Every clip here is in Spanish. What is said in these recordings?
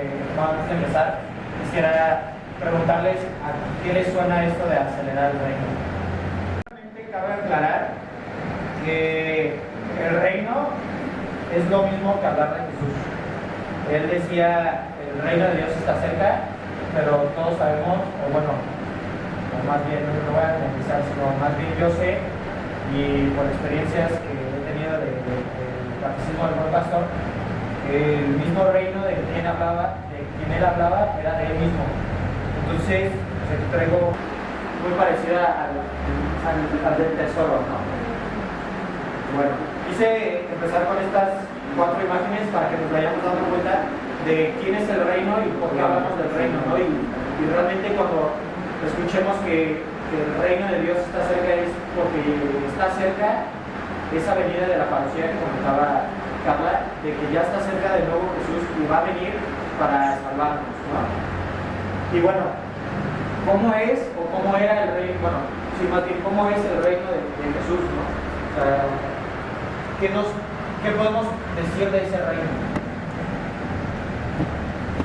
antes de empezar, quisiera preguntarles a qué les suena esto de acelerar el reino. Cabe aclarar que el reino es lo mismo que hablar de Jesús. Él decía, el reino de Dios está cerca, pero todos sabemos, o bueno, o más bien, no lo voy a analizar, sino más bien yo sé, y por experiencias que he tenido del catecismo del buen pastor, el mismo reino de quien él hablaba era de él mismo. Entonces, se traigo muy parecida al del tesoro, ¿no? Bueno, quise empezar con estas 4 imágenes para que nos vayamos dando cuenta de quién es el reino y por qué hablamos del reino, ¿no? Y realmente cuando escuchemos que el reino de Dios está cerca es porque está cerca esa venida de la parucía que comentaba Carla, de que ya está cerca de nuevo Jesús y va a venir para salvarnos, ¿no? Y bueno, ¿cómo es o cómo era el reino? Bueno, sí, más bien, ¿cómo es el reino de Jesús, no? O sea, ¿qué podemos decir de ese reino?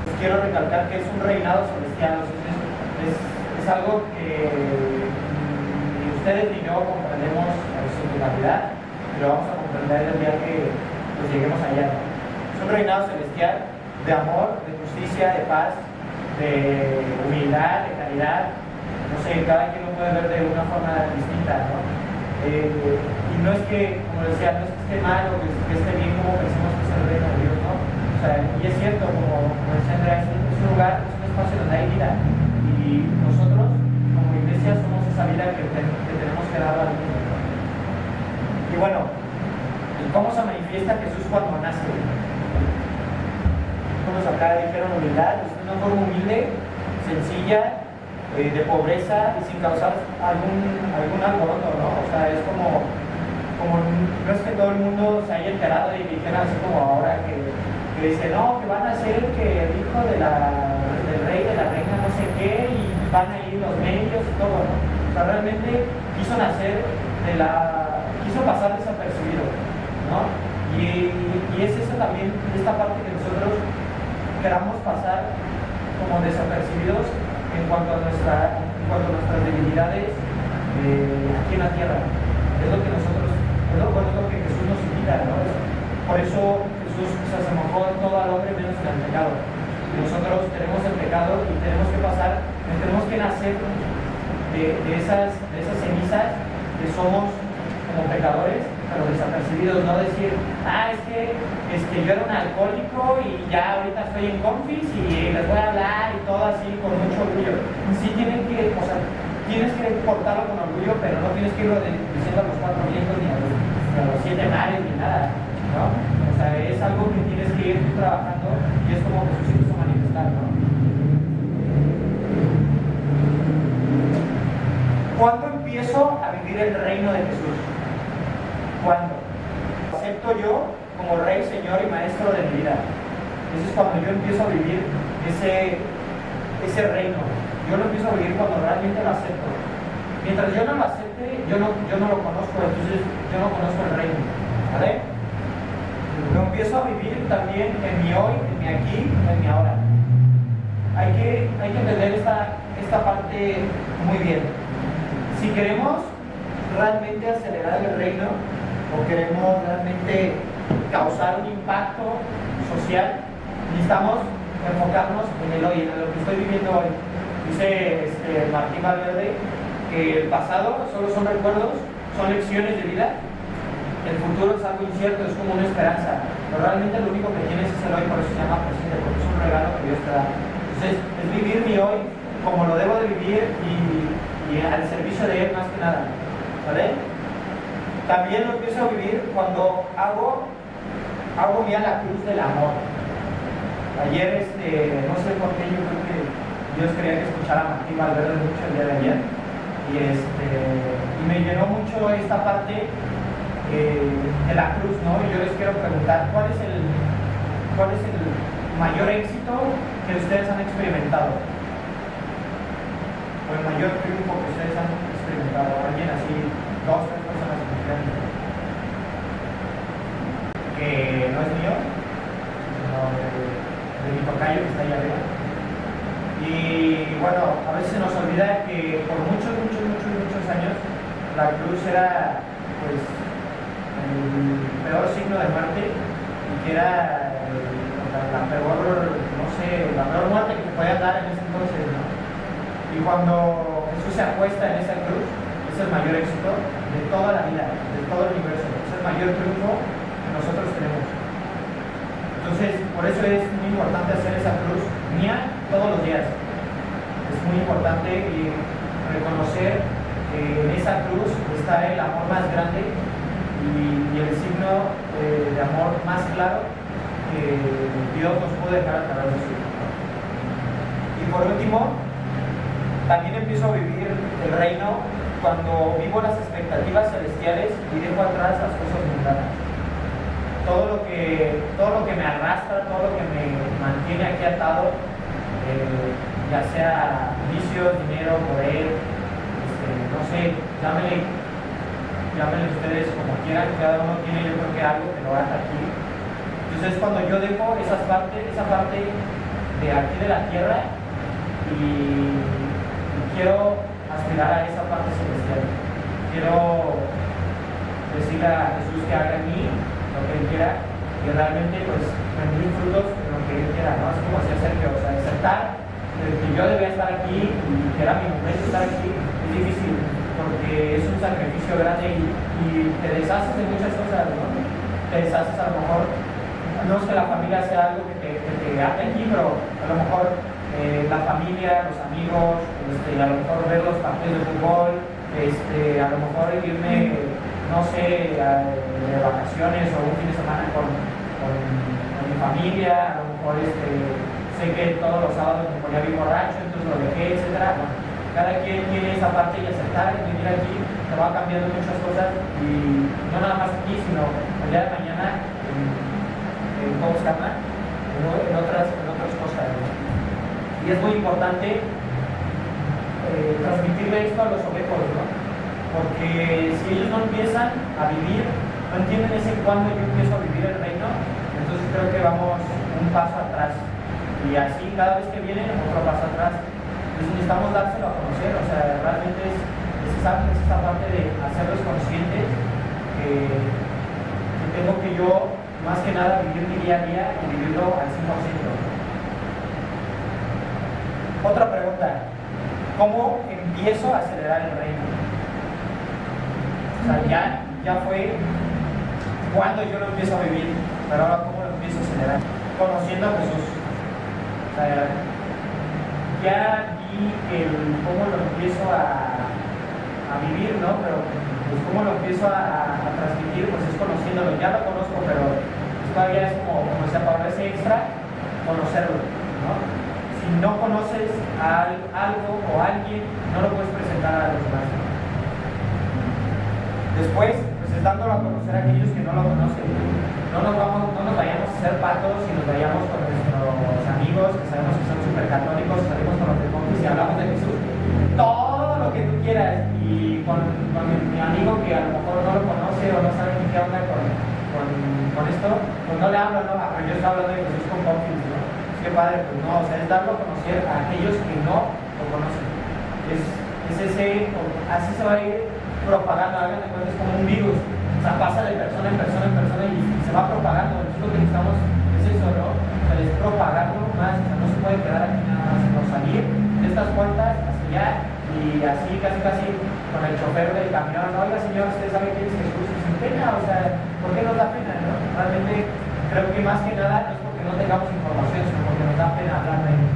Pues quiero recalcar que es un reinado celestial, es algo que ni ustedes ni yo comprendemos en su totalidad, y lo vamos a comprender el día que pues, lleguemos allá, ¿no? Es un reinado celestial de amor, de justicia, de paz, de humildad, de caridad. No sé, cada quien lo puede ver de una forma distinta, ¿no? Y no es que, como decía, no es que esté mal o que esté bien como pensamos que es el reino de Dios, ¿no? O sea, y es cierto, como decía Andrea, es un lugar, es un espacio donde hay vida. Y nosotros, como iglesia, somos esa vida que tenemos que dar al mundo, ¿no? Y bueno, ¿cómo se manifiesta Jesús cuando nace? Unos acá dijeron humildad, es una forma humilde, sencilla, de pobreza y sin causar algún alboroto, ¿no? O sea, es como no es que todo el mundo se haya enterado y dijeran así como ahora que dice, no, que van a ser que el hijo del rey, de la reina, no sé qué, y van a ir los medios y todo, ¿no? O sea, realmente quiso pasar desapercibido, ¿no? Y es eso también, esta parte que nosotros queramos pasar como desapercibidos en cuanto a nuestras debilidades aquí en la tierra. Es lo que Jesús nos invita, ¿no? Por eso Jesús se asemejó todo al hombre menos al pecado. Y nosotros tenemos el pecado y tenemos que pasar, tenemos que nacer de esas cenizas que somos como pecadores, pero desapercibidos, no decir, es que yo era un alcohólico y ya ahorita estoy en confis y les voy a hablar y todo así con mucho orgullo. Sí tienes que portarlo con orgullo, pero no tienes que irlo diciendo a los 4 vientos ni a los 7 mares ni nada, ¿no? O sea, es algo que tienes que ir trabajando y es como Jesús quiso manifestar, ¿no? ¿Cuándo empiezo a vivir el reino de Jesús? ¿Cuándo? Acepto yo como Rey, Señor y Maestro de mi vida. Eso es cuando yo empiezo a vivir ese reino. Yo lo empiezo a vivir cuando realmente lo acepto. Mientras yo no lo acepte, yo no lo conozco, entonces yo no conozco el reino, ¿vale? Lo empiezo a vivir también en mi hoy, en mi aquí, en mi ahora. Hay que entender esta parte muy bien. Si queremos realmente acelerar el reino o queremos realmente causar un impacto social, necesitamos enfocarnos en el hoy, en lo que estoy viviendo hoy. Dice Martín Valverde que el pasado solo son recuerdos, son lecciones de vida, el futuro es algo incierto, es como una esperanza, pero realmente lo único que tienes es el hoy, por eso se llama presente, porque es un regalo que Dios te da. Entonces, es vivir mi hoy como lo debo de vivir y al servicio de Él más que nada, ¿vale? También lo empiezo a vivir cuando hago mía la cruz del amor. Ayer, no sé por qué, yo creo que Dios quería que escuchara a Martín Valverde mucho el día de ayer y me llenó mucho esta parte de la cruz, ¿no? Y yo les quiero preguntar, ¿cuál es el mayor éxito que ustedes han experimentado? O el mayor triunfo que ustedes han experimentado. Alguien así, 2 o 3 personas que no es mío, sino de de mi tocayo que está ahí arriba. Y bueno, a veces se nos olvida que por muchos años la cruz era pues el peor signo de muerte y que era la peor, no sé, la peor muerte que te podía dar en ese entonces, ¿no? Y cuando Jesús se acuesta en esa cruz, es el mayor éxito de toda la vida, de todo el universo, es el mayor triunfo que nosotros tenemos. Entonces, por eso es muy importante hacer esa cruz mía todos los días. Es muy importante reconocer que en esa cruz está el amor más grande y el signo de amor más claro que Dios nos puede dejar a través de su Hijo. Y por último, también empiezo a vivir el reino cuando vivo las expectativas celestiales y dejo atrás las cosas mundanas. Todo lo que me arrastra, todo lo que me mantiene aquí atado, ya sea vicios, dinero, poder, no sé, llámenle ustedes como quieran, cada uno tiene yo creo que algo que lo ata aquí. Entonces cuando yo dejo esa parte de aquí de la tierra y quiero aspirar a esa parte celestial, quiero decirle a Jesús que haga en mí lo que Él quiera y realmente pues rendir frutos en lo que Él quiera, ¿no? Es como decía Sergio, o sea, aceptar que yo debía estar aquí y que era mi momento estar aquí es difícil porque es un sacrificio grande y te deshaces de muchas cosas, ¿no? Te deshaces a lo mejor, no es que la familia sea algo que te ate aquí, pero a lo mejor la familia, los amigos, a lo mejor ver los partidos de fútbol, a lo mejor irme, no sé, de vacaciones o un fin de semana con mi familia, a lo mejor sé que todos los sábados me ponía bien borracho, entonces lo dejé, etc. Bueno, cada quien tiene esa parte y aceptar y venir aquí, te va cambiando muchas cosas y no nada más aquí, sino el día de mañana ¿cómo se llama? En otras cosas, ¿no? Y es muy importante transmitirle esto a los ovejos, ¿no? Porque si ellos no empiezan a vivir, no entienden ese cuándo yo empiezo a vivir el reino, entonces creo que vamos un paso atrás. Y así cada vez que vienen, otro paso atrás. Entonces necesitamos dárselo a conocer, o sea, realmente es esa parte de hacerlos conscientes que tengo que yo, más que nada, vivir mi día a día y vivirlo al 100%. Otra pregunta, ¿cómo empiezo a acelerar el reino? O sea, ya fue cuando yo lo empiezo a vivir, pero ahora ¿cómo lo empiezo a acelerar? Conociendo a Jesús. O sea, ya vi cómo lo empiezo a vivir, ¿no? Pero pues cómo lo empiezo a transmitir, pues es conociéndolo. Ya lo conozco, pero pues, todavía es como decía Pablo, ese extra, conocerlo, ¿no? Si no conoces a algo o a alguien, no lo puedes presentar a los demás. Después, pues es dándolo a conocer a aquellos que no lo conocen. No nos vayamos a hacer patos y nos vayamos con nuestros amigos que sabemos que son súper católicos, salimos con los demonios y hablamos de Jesús. Todo lo que tú quieras. Y con mi amigo que a lo mejor no lo conoce o no sabe ni qué onda con esto, pues no le hablo, ¿no? Pero yo estoy hablando de Jesús con confianza, ¿no? Qué padre, pues no, o sea, es darlo a conocer a aquellos que no lo conocen. Así se va a ir propagando, hagan de cuenta, es como un virus, o sea, pasa de persona en persona y se va propagando. Entonces lo que necesitamos es eso, ¿no? O sea, es propagarlo más, o sea, no se puede quedar aquí nada más, sino salir de estas puertas hacia allá y así casi con el chofer del camión, oiga señor, usted sabe quién es Jesús, y sin pena, o sea, ¿por qué nos da pena, no? Realmente creo que más que nada no es porque no tengamos información, sino porque nos da pena hablar de él.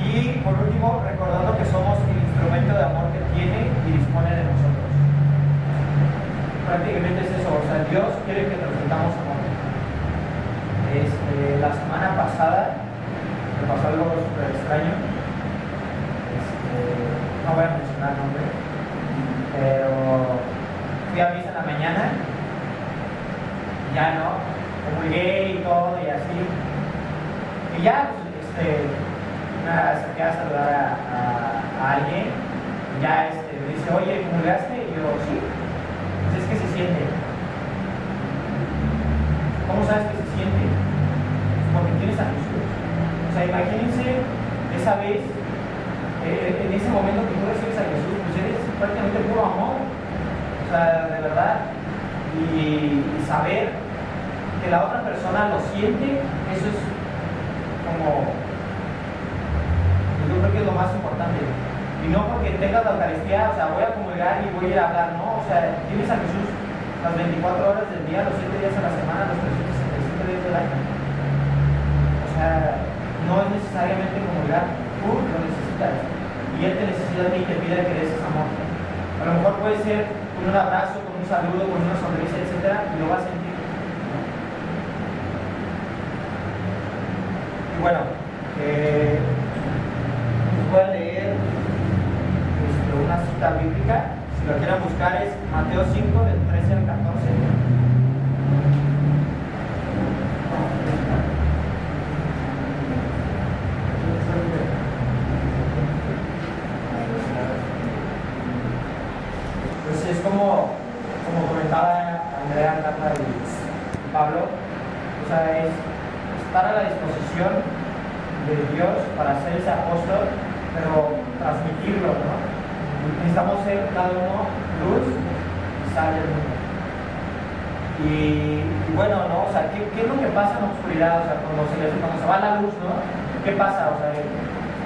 Y por último, recordando que somos el instrumento de amor que tiene y dispone de nosotros. Prácticamente es eso, o sea, Dios quiere que transmitamos amor. La semana pasada me pasó algo súper extraño. No voy a mencionar nombre, pero fui a misa en la mañana, ya no, comulgué y todo y así, y ya me acerqué a saludar a alguien, y ya me dice, oye, ¿comulgaste? Y yo, sí, pues es que se siente. ¿Cómo sabes que se siente? sea, imagínense esa vez, en ese momento que tú recibes a Jesús, pues eres prácticamente puro amor. O sea, de verdad. Y saber que la otra persona lo siente, eso es como, yo creo que es lo más importante. Y no porque tengas la Eucaristía, o sea, voy a comulgar y voy a ir a hablar, no. O sea, tienes a Jesús las 24 horas del día, los 7 días a la semana, los 365 días del año. O sea, no es necesariamente comulgar, tú lo necesitas. Y Él te necesita a ti y te pide que des ese amor. A lo mejor puede ser con un abrazo, con un saludo, con una sonrisa, etcétera, y lo vas a sentir. Y bueno, les voy a leer una cita bíblica. Si lo quieren buscar es Mateo 5, del 13 al 14. Pues es como comentaba Andrea, Carla y Pablo, o sea, es estar a la disposición de Dios para ser ese apóstol, pero transmitirlo, ¿no? Necesitamos ser cada uno luz y sal del mundo. Y bueno, ¿no? O sea, ¿qué es lo que pasa en la oscuridad? O sea, cuando se va la luz, ¿no? ¿Qué pasa? O sea,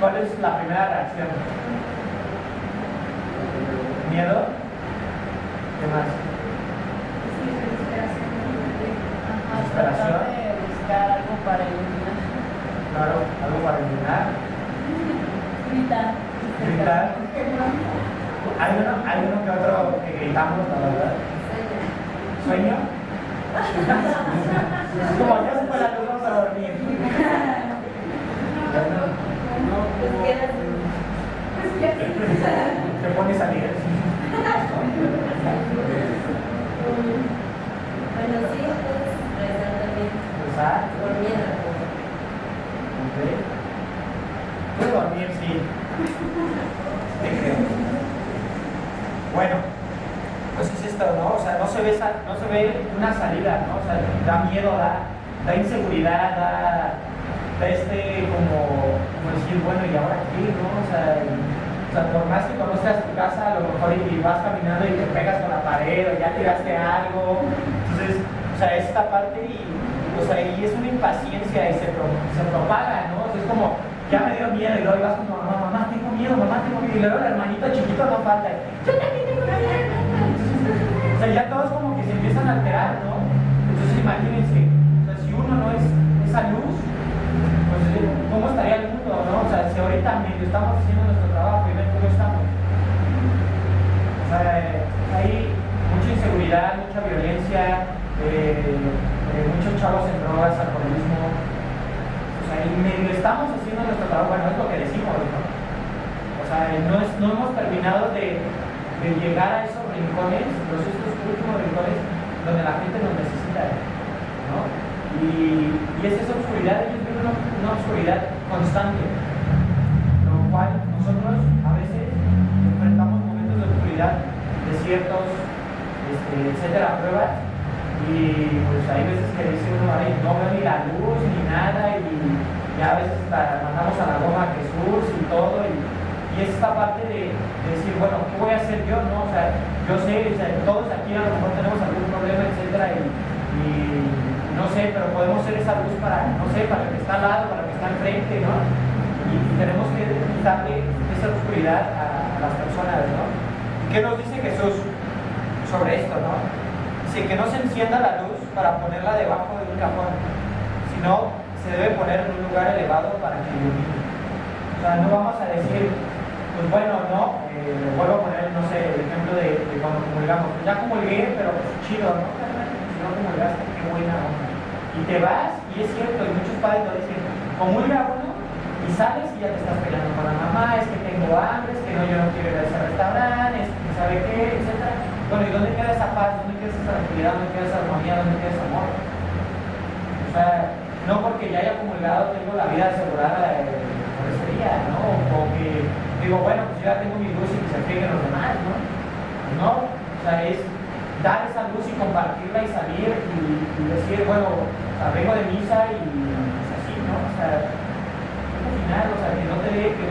¿cuál es la primera reacción? ¿Miedo? ¿Qué más? Desesperación. De buscar algo para iluminar. Claro, algo para iluminar. Gritar. Hay uno que otro que gritamos, la verdad. ¿Sueño? Como ya se fue la luz, vamos a dormir. Te pones a leer. Bueno, sí, pues rezar también. Rezar. Por miedo. Ok. Puedo dormir, sí. Te creo. Bueno, pues es esto, ¿no? O sea, no se ve una salida, ¿no? O sea, da miedo, da inseguridad, da como decir, bueno, ¿y ahora qué, no? O sea, por más que conozcas tu casa, a lo mejor y vas caminando y te pegas con la pared o ya tiraste algo. Entonces, o sea, esta parte y es una impaciencia y se propaga, ¿no? O sea, es como, ya me dio miedo y luego vas como, mamá, tengo miedo, y luego el hermanito chiquito no falta. Yo también tengo miedo. Entonces, o sea, ya todos como que se empiezan a alterar, ¿no? Entonces, imagínense, o sea, si uno no es esa luz, pues, ¿cómo estaría el mundo, no? O sea, si ahorita medio estamos haciendo nuestro trabajo y ven cómo estamos. O sea, hay mucha inseguridad, mucha violencia, muchos chavos en drogas, alcoholismo. O sea, y medio estamos haciendo nuestro trabajo, bueno, es lo que decimos, ¿no? O sea, no hemos terminado de llegar a esos rincones, estos últimos rincones donde la gente nos necesita, ¿no? Y es esa oscuridad, ellos viven una oscuridad constante, lo cual nosotros a veces enfrentamos momentos de oscuridad, desiertos, etcétera, pruebas, y pues hay veces que dice uno, ay, no veo ni la luz ni nada, y a veces hasta mandamos a la goma a Jesús y todo, y es esta parte de decir, bueno, ¿qué voy a hacer yo? ¿No? O sea, yo sé, o sea, todos aquí a lo mejor tenemos algún problema, etcétera, y no sé, pero podemos ser esa luz para, no sé, para el que está al lado, para el que está enfrente, ¿no? Y tenemos que quitarle esa oscuridad a las personas, ¿no? ¿Qué nos dice Jesús sobre esto, no? Dice que no se encienda la luz para ponerla debajo de un cajón, sino se debe poner en un lugar elevado para que ilumine. O sea, no vamos a decir, pues bueno, no, vuelvo a poner, no sé, el ejemplo de cuando comulgamos. Pues ya comulgué, pero pues chido, ¿no? Si no comulgaste, qué buena onda. Y te vas, y es cierto, y muchos padres lo dicen, comulga uno, y sales y ya te estás peleando con la mamá, es que tengo hambre, es que no, yo no quiero ir a ese restaurante, es que sabe qué, etcétera. Bueno, ¿y dónde queda esa paz? ¿Dónde queda esa tranquilidad? ¿Dónde queda esa armonía? ¿Dónde queda ese amor? O sea, no porque ya haya comulgado tengo la vida asegurada por ese día, ¿no? O que digo, bueno, pues yo ya tengo mi luz y que se frieguen los demás, ¿no? Pues no, o sea, es dar esa luz y compartirla y salir y decir, bueno, o sea, vengo de misa y pues así, ¿no? O sea,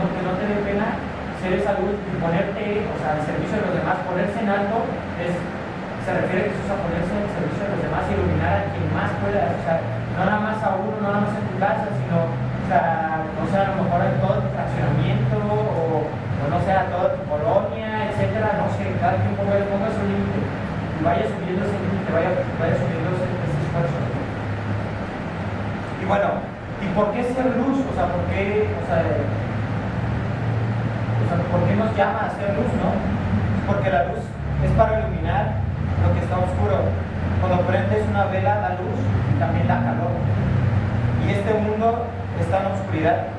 que no te dé pena ser esa luz y ponerte, o sea, al servicio de los demás, ponerse en alto, se refiere Jesús a ponerse al servicio de los demás y iluminar a quien más pueda, o sea, no nada más a uno, no nada más en tu casa, sino, o sea, no sé, a lo mejor en todo tu fraccionamiento, o no sé, a toda tu colonia, etcétera, no sé, cada quien ponga su límite y vaya subiendo ese límite, vaya subiendo ese esfuerzo. Y bueno, ¿y por qué ser luz? O sea, ¿por qué nos llama a ser luz, no? Porque la luz es para iluminar lo que está oscuro. Cuando prendes una vela da luz y también da calor. Y este mundo está en oscuridad,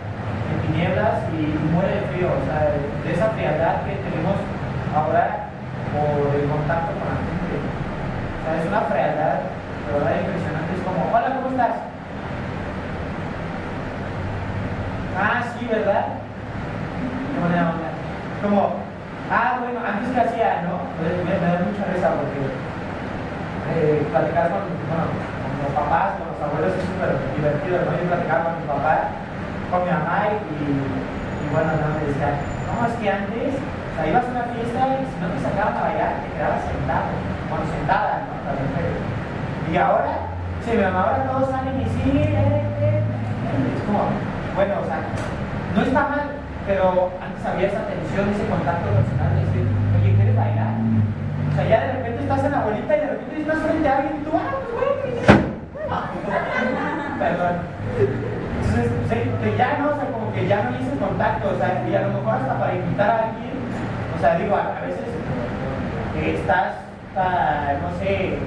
en tinieblas y muere de frío. O sea, de esa frialdad que tenemos ahora por el contacto con la gente. O sea, es una frialdad, de verdad, impresionante. Es como, hola, ¿cómo estás? Ah, sí, ¿verdad? Qué buena onda. Como, bueno, antes que hacía, ¿no? Me da mucha risa porque platicar con los papás, con los abuelos es súper divertido, ¿no? Yo platicaba con mi papá, con mi mamá y bueno, no me decía, no, es que antes, o sea, ibas a una fiesta y si no te sacaban a bailar, te quedabas sentado, bueno, sentada, ¿no? Las mujeres. Y ahora, sí, mi mamá, ahora todos salen y sí, es como, bueno, o sea, no está mal, pero antes había esa tensión, ese contacto personal de decir, oye, ¿quieres bailar? O sea, ya de repente estás en la bolita y de repente estás frente a alguien y tú, pues bueno, perdón. Entonces, ya no, o sea, como que ya no hice contacto, o sea, y a lo mejor hasta para invitar a alguien, o sea, digo, a veces estás, no sé,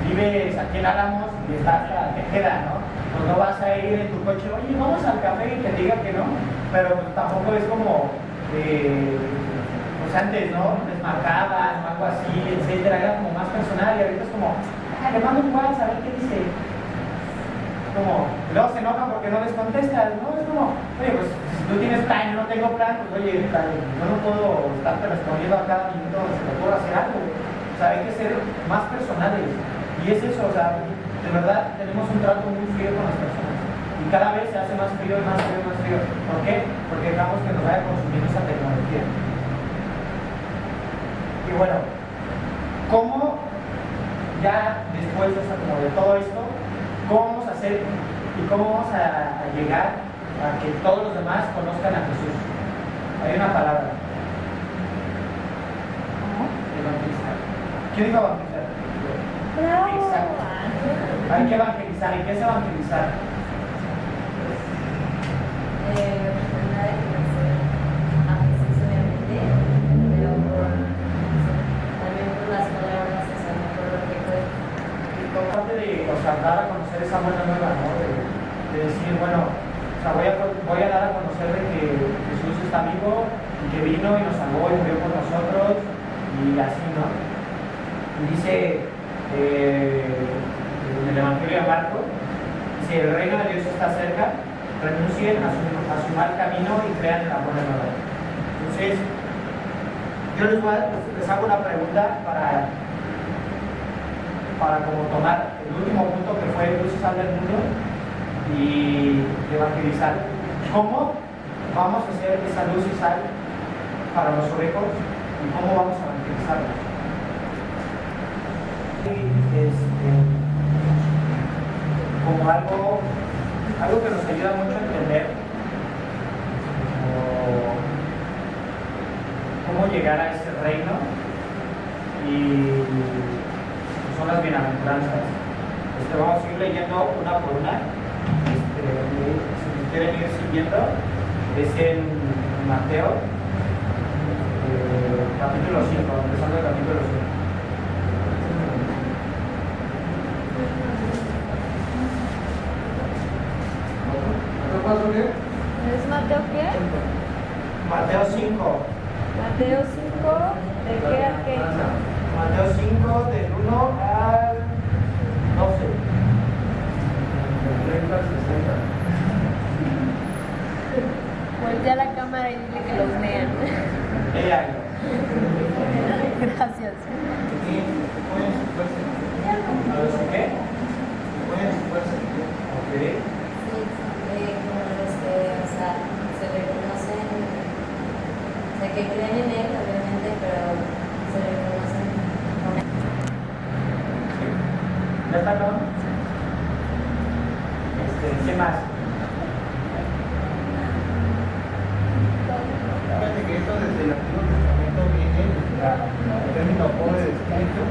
vives aquí en Álamos y estás a Tejeda, ¿no? Pues no vas a ir en tu coche, oye, vamos al café y que te diga que no, pero pues tampoco es como, pues antes, ¿no? Desmarcaban o algo así, etcétera, era como más personal y ahorita es como, le mando un WhatsApp a ver qué dice. Como, luego se enojan porque no les contestas, ¿no? Es como, oye, pues si tú tienes plan y no tengo plan, pues oye, yo no puedo estarte respondiendo a cada minuto donde se te ocurra hacer algo. O sea, hay que ser más personales. Y es eso, o sea, de verdad tenemos un trato muy frío con las personas. Y cada vez se hace más frío, más frío, más frío. ¿Por qué? Porque dejamos que nos vaya consumiendo esa tecnología. Y bueno, ¿cómo ya después como de todo esto, cómo vamos a hacer y cómo vamos a llegar a que todos los demás conozcan a Jesús? Hay una palabra. Evangelizar. ¿Quién dijo evangelizar? Exacto. Hay que evangelizar. ¿Y qué es evangelizar? Nada que hacer a Jesús obviamente, pero también por las palabras, o sea, no por lo que fue. Y por parte de, o sea, dar a conocer esa buena nueva, ¿no? De decir, bueno, o sea, voy a dar a conocer de que Jesús está vivo y que vino y nos salvó y murió por nosotros y así, ¿no? Y dice en el Evangelio de Marcos, dice, el reino de Dios está cerca, renuncien a su mal camino y crean en la buena nueva. Entonces, yo les hago una pregunta para como tomar el último punto que fue luz y sal del mundo y evangelizar. ¿Cómo vamos a hacer esa luz y sal para los orejos y cómo vamos a evangelizarlos? Como algo que nos ayuda mucho a entender cómo llegar a ese reino y son las bienaventuranzas. Vamos a ir leyendo una por una. Si me quieren ir siguiendo, es en Mateo, capítulo 5, empezando el capítulo 5. ¿Es Mateo qué? Mateo 5. Mateo 5, ¿de qué a qué? Mateo 5, del 1 al 12. Del 30 al 60. Voltea la cámara y dile que los lean. Ella. Gracias. ¿Qué? Ok. Sí, como los que, o sea, se reconocen que creen en Él, obviamente, pero se reconocen como ¿Ya está acabando? ¿Qué más? Fíjate que esto desde el Antiguo Testamento viene el término pobre de espíritu.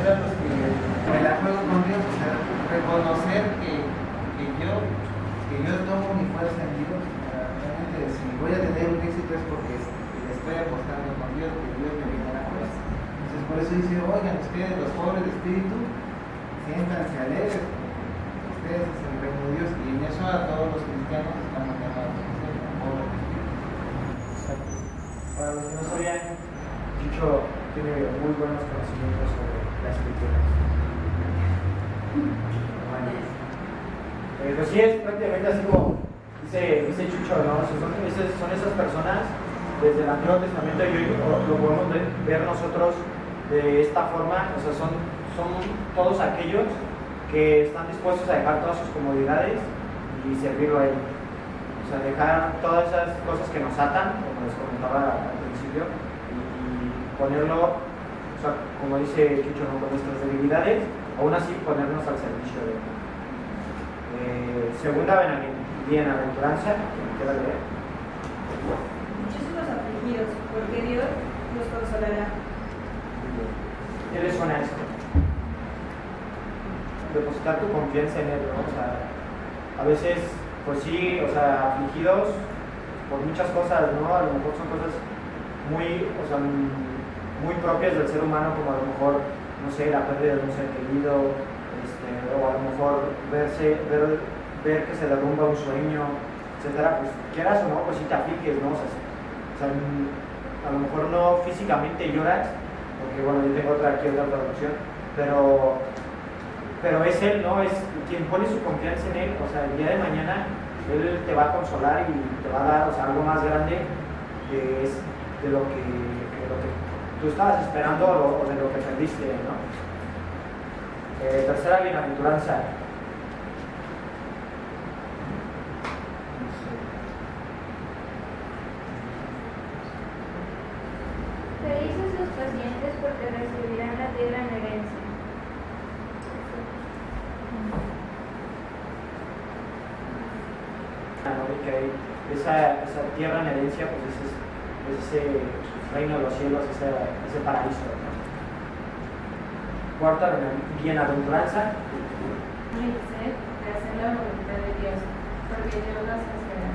Eran los que me la juego con Dios, o sea, reconocer que yo tomo mi fuerza en Dios. Realmente, si voy a tener un éxito es porque le estoy apostando con Dios, que Dios me viene a la fuerza. Entonces, por eso dice: oigan, ustedes, los pobres de espíritu, siéntanse alegres. Ustedes es el reino de Dios, y en eso a todos los cristianos estamos llamados a ser pobres de espíritu. Para los que no sabían, Chicho tiene muy buenos conocimientos sobre la escritura. Bueno, pues sí, es prácticamente así como dice Chucho, ¿no? O sea, son esas personas desde el Antiguo Testamento, y hoy lo podemos ver nosotros de esta forma. O sea, son todos aquellos que están dispuestos a dejar todas sus comodidades y servirlo a Él. O sea, dejar todas esas cosas que nos atan, como les comentaba al principio, y ponerlo, o sea, como dice Chucho, ¿no? Con nuestras debilidades, aún así ponernos al servicio de Él. Segunda bienaventuranza, ¿qué va a leer? Muchísimos afligidos, porque Dios los consolará. ¿Qué le suena esto? Depositar tu confianza en Él, ¿no? O sea, a veces, pues sí, o sea, afligidos por muchas cosas, ¿no? A lo mejor son cosas muy, o sea, muy propias del ser humano, como a lo mejor, no sé, la pérdida de un ser querido, o a lo mejor ver que se derrumba un sueño, etcétera. Pues quieras o no, pues sí te afliges, ¿no? O sea, a lo mejor no físicamente lloras, porque bueno, yo tengo otra traducción, pero es Él, ¿no? Es quien pone su confianza en Él. O sea, el día de mañana Él te va a consolar y te va a dar, o sea, algo más grande que es de lo que tú estabas esperando o de lo que perdiste, ¿no? Tercera bienaventuranza. Felices los pacientes porque recibirán la tierra en herencia. ¿No? Y que esa tierra en herencia, pues es ese reino de los cielos, ese paraíso, ¿no? Cuarta bienaventuranza. de hacer la voluntad de Dios, porque Dios los hacerá.